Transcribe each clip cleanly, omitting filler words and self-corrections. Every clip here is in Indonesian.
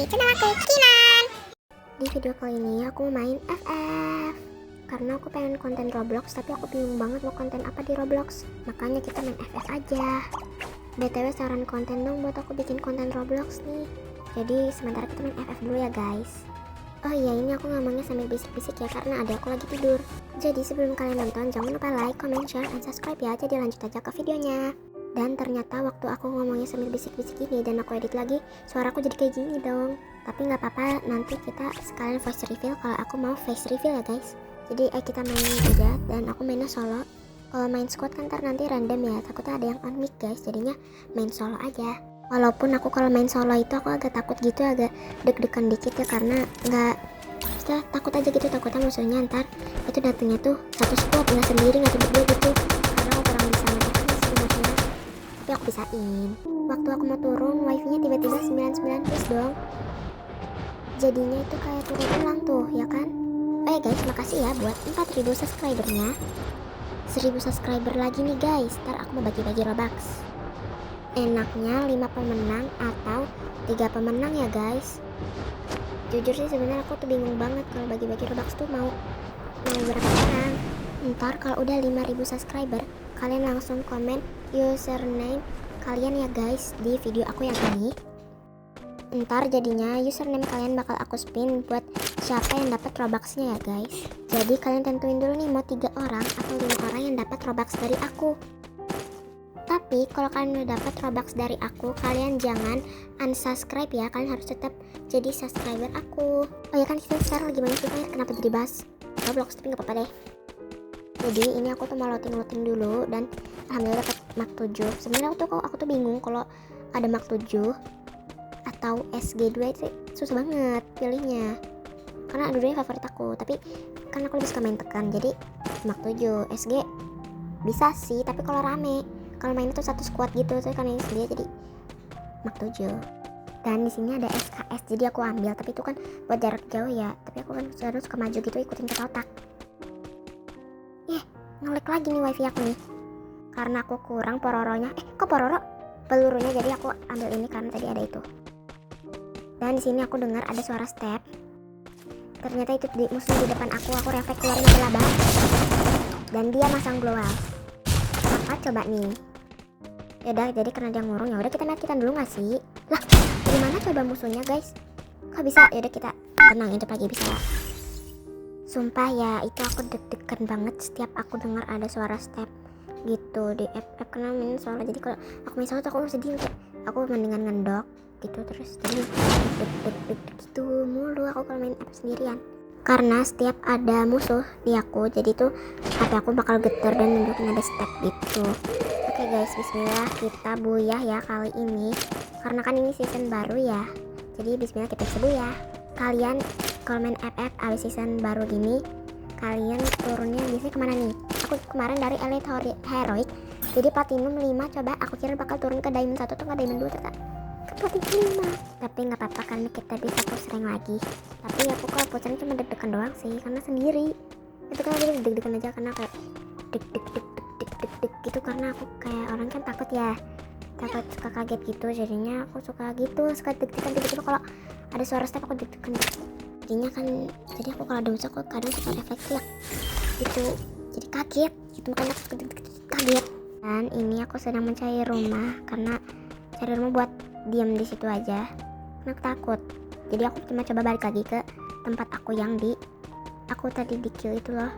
channel aku, Kinan. Di video kali ini aku mau main FF karena aku pengen konten Roblox, tapi aku bingung banget mau konten apa di Roblox. Makanya kita main FF aja. BTW saran konten dong buat aku bikin konten Roblox nih. Jadi sementara kita main FF dulu ya guys. Oh iya, ini aku ngomongnya sambil bisik-bisik ya karena ada aku lagi tidur. Jadi sebelum kalian nonton jangan lupa like, comment, share, and subscribe ya. Jadi lanjut aja ke videonya. Dan ternyata waktu aku ngomongnya sambil bisik-bisik ini dan aku edit lagi, suaraku jadi kayak gini dong. Tapi nggak apa-apa, nanti kita sekalian voice reveal kalau aku mau face reveal ya guys. Jadi kita main aja dan aku mainnya solo. Kalau main squad kan ntar nanti random ya, takutnya ada yang on mic guys, jadinya main solo aja. Walaupun aku kalau main solo itu aku agak takut gitu, agak deg-degan dikit ya karena nggak, takut aja gitu, takutnya musuhnya ntar itu datangnya tuh satu squad, nggak sendiri, nggak berdua gitu. Karena aku kurang bisa ngedekan sih musuhnya, tapi aku bisain. Waktu aku mau turun wifi nya tiba-tiba 99 plus dong, jadinya itu kayak turun ulang tuh ya kan. Oh ya guys, makasih ya buat 4000 subscribernya. 1000 subscriber lagi nih guys, ntar aku mau bagi-bagi Robux. Enaknya 5 pemenang atau 3 pemenang ya guys. Jujur sih sebenarnya aku tuh bingung banget kalau bagi-bagi Robux tuh mau berapa orang. Ntar kalau udah 5000 subscriber, kalian langsung komen username kalian ya guys di video aku yang ini. Ntar jadinya username kalian bakal aku spin buat siapa yang dapat Robuxnya ya guys. Jadi kalian tentuin dulu nih mau 3 orang atau 5 orang yang dapat Robux dari aku. Tapi kalau kalian udah dapat Robux dari aku, kalian jangan unsubscribe ya, kalian harus tetap jadi subscriber aku. Oh ya kan, kita sekarang lagi main Free Fire, kenapa jadi bahas Roblox, tapi nggak apa-apa deh. Jadi ini aku tuh mau loading dulu dan alhamdulillah dapat Mark 7. Sebenarnya aku tuh bingung kalau ada Mark 7 atau SG2 itu susah banget pilihnya. Karena dua-duanya favorit aku, tapi kan aku lebih suka main tekan. Jadi Mark 7, SG bisa sih, tapi kalau rame. Kalau main itu satu squad gitu, tuh kan ini sendiri jadi Mark 7. Dan di sini ada SKS, jadi aku ambil, tapi itu kan buat jarak jauh ya. Tapi aku kan selalu suka maju gitu, ikutin kata otak. Ngelag lagi nih wifi aku nih. Karena aku kurang pororonya. Kok pororo? Pelurunya, jadi aku ambil ini karena tadi ada itu. Dan di sini aku dengar ada suara step. Ternyata itu musuh di depan aku refleks keluarin api laba. Dan dia masang global. Apa coba nih? Yaudah, jadi karena dia ngurung ya udah kita nakitan dulu nggak sih? Lah, gimana coba musuhnya guys? Kok bisa? Yaudah kita tenang, itu lagi bisa. Sumpah ya, itu aku deg-degan banget setiap aku dengar ada suara step gitu di FF karena main solo. Jadi kalau aku main solo tuh aku sedih, kayak aku mendingan ngendok gitu, terus jadi deg-deg gitu mulu aku kalau main FF sendirian. Karena setiap ada musuh di aku, jadi tuh HP aku bakal getar dan nunjukin ada step gitu. Oke guys, bismillah kita buyah ya kali ini. Karena kan ini season baru ya, jadi bismillah kita sebuyah. Kalian kalau main FF abis season baru gini, kalian turunnya biasanya kemana nih? Aku kemarin dari Elite Heroic jadi Platinum 5, coba aku kira bakal turun ke Diamond 1 tuh nggak Diamond 2, ternyata ke Platinum 5. Tapi nggak apa-apa karena kita bisa push rank lagi. Tapi aku kalau push rank cuma deg-degan doang sih, karena sendiri. Itu kan aku deg-degan aja karena kayak deg gitu, karena aku kayak orang kan takut ya, takut suka kaget gitu, jadinya aku suka gitu, suka deg-degan gitu kalau ada suara step aku deg-degan jadinya kan. Jadi aku kalau ada musuh aku kadang suka refleks ya gitu, jadi kaget gitu, makanya aku kaget. Dan ini aku sedang mencari rumah karena cari rumah buat diam di situ aja karena aku takut. Jadi aku cuma coba balik lagi ke tempat aku yang aku tadi di kill itu loh.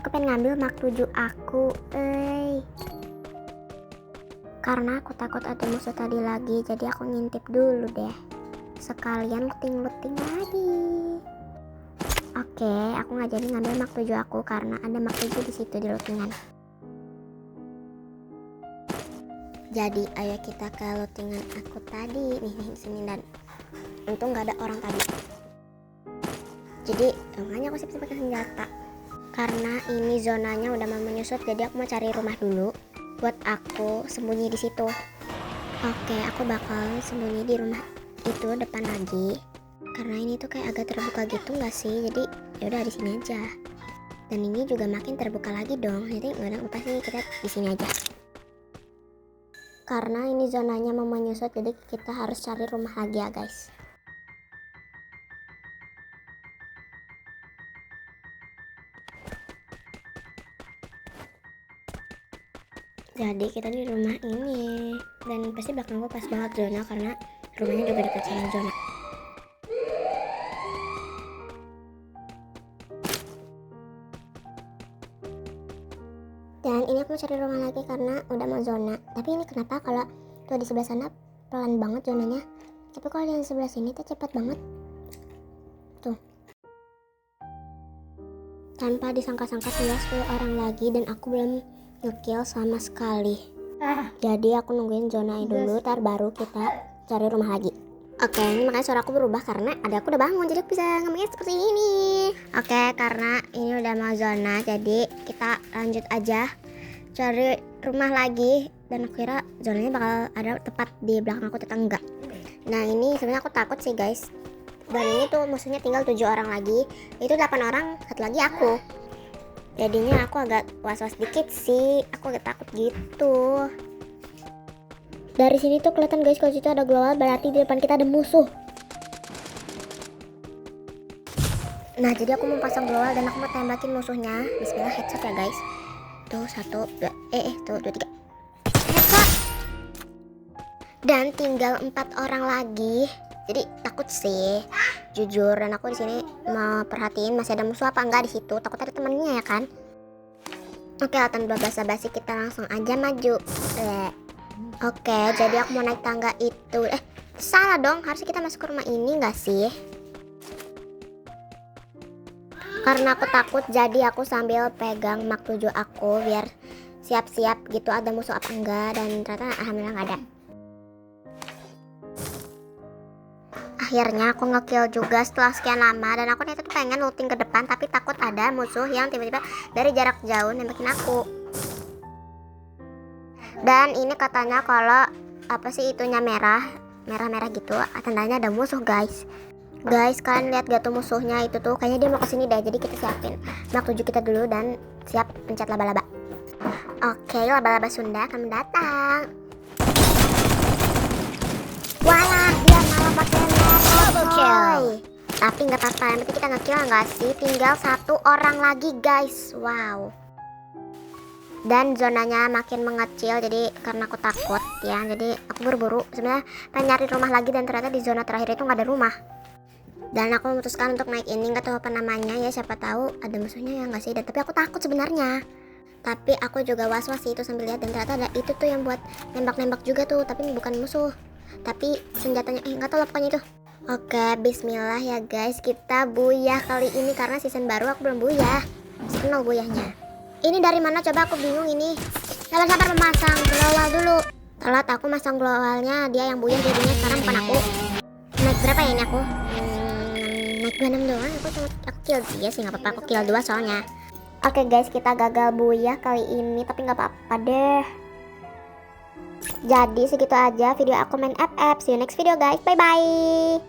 Aku pengen ngambil Mark 7 aku, karena aku takut ada musuh tadi lagi, jadi aku ngintip dulu deh, sekalian looting lagi. Oke, aku nggak jadi ngambil Mark 7 aku karena ada Mark 7 di situ di lootingan. Jadi ayo kita ke lootingan aku tadi nih di sini, dan untung nggak ada orang tadi. Jadi makanya aku siap-siap pakai senjata. Karena ini zonanya udah mau menyusut, jadi aku mau cari rumah dulu buat aku sembunyi di situ. Oke, aku bakal sembunyi di rumah itu depan lagi. Karena ini tuh kayak agak terbuka gitu nggak sih? Jadi ya udah di sini aja. Dan ini juga makin terbuka lagi dong. Jadi nggak ada apa sih, kita di sini aja. Karena ini zonanya mau menyusut, jadi kita harus cari rumah lagi ya guys. Jadi kita di rumah ini, dan pasti belakang gue pas banget zona karena rumahnya juga dekat sama zona. Dan ini aku mau cari rumah lagi karena udah mau zona. Tapi ini kenapa kalau tuh di sebelah sana pelan banget zonanya, tapi kalau yang sebelah sini tuh cepat banget. Tuh. Tanpa disangka-sangka tinggal 10 orang lagi dan aku belum ngekill sama sekali. Jadi aku nungguin zona dulu, ntar baru kita cari rumah lagi. Oke, ini makanya suara aku berubah karena adekku udah bangun, jadi aku bisa ngomongnya seperti ini. Oke, karena ini udah mau zona, jadi kita lanjut aja cari rumah lagi. Dan aku kira zonanya bakal ada tepat di belakang aku, ternyata enggak. Nah ini sebenarnya aku takut sih guys. Dan ini tuh musuhnya tinggal 7 orang lagi, itu 8 orang, satu lagi aku. Jadinya aku agak was-was dikit sih, aku agak takut gitu. Dari sini tuh kelihatan guys kalau situ ada global, berarti di depan kita ada musuh. Nah jadi aku mau pasang global dan aku mau tembakin musuhnya. Bismillah, headshot ya guys. Tuh 1, 2, tuh 2, 3 headshot. Dan tinggal 4 orang lagi. Jadi takut sih, jujur. Dan aku di sini mau perhatiin masih ada musuh apa enggak di situ. Takut ada temennya ya kan. Oke, tanpa basa-basi kita langsung aja maju. Oke, jadi aku mau naik tangga itu. Salah dong, harusnya kita masuk ke rumah ini nggak sih? Karena aku takut, jadi aku sambil pegang Mark 7 aku biar siap-siap gitu ada musuh apa enggak. Dan ternyata alhamdulillah nggak ada. Akhirnya aku ngekill juga setelah sekian lama. Dan aku ternyata tuh pengen looting ke depan, tapi takut ada musuh yang tiba-tiba dari jarak jauh nembakin aku. Dan ini katanya kalau apa sih itunya merah gitu, tandanya ada musuh guys. Guys, kalian lihat gak tuh musuhnya itu tuh, kayaknya dia mau kesini deh. Jadi kita siapin Mark 7 kita dulu dan siap pencet laba-laba. Oke, laba-laba Sunda akan datang. Walah, dia malah pakai double kill. Tapi nggak apa-apa, yang penting kita nge-kill nggak sih? Tinggal 1 orang lagi guys. Wow. Dan zonanya makin mengecil, jadi karena aku takut ya, jadi aku buru-buru sebenarnya pengen nyari rumah lagi. Dan ternyata di zona terakhir itu nggak ada rumah. Dan aku memutuskan untuk naik ini, nggak tahu apa namanya ya, siapa tahu ada musuhnya ya nggak sih. Dan tapi aku takut sebenarnya. Tapi aku juga was-was sih itu sambil lihat, dan ternyata ada itu tuh yang buat nembak-nembak juga tuh, tapi ini bukan musuh, tapi senjatanya nggak tahu lah pokoknya itu. Oke, bismillah ya guys, kita buyah kali ini karena season baru aku belum buyah. Senang buyahnya. Ini dari mana coba, aku bingung ini. Sabar-sabar memasang glowal dulu. Telat aku masang glowalnya, dia yang buyah jadinya. Sekarang bukan aku. Naik berapa ya ini aku? Naik 26 doang. Aku kill dia sih, nggak apa-apa. Aku kill 2 soalnya. Oke guys, kita gagal buyah kali ini, tapi nggak apa-apa deh. Jadi segitu aja video aku main FF. See you next video guys. Bye bye.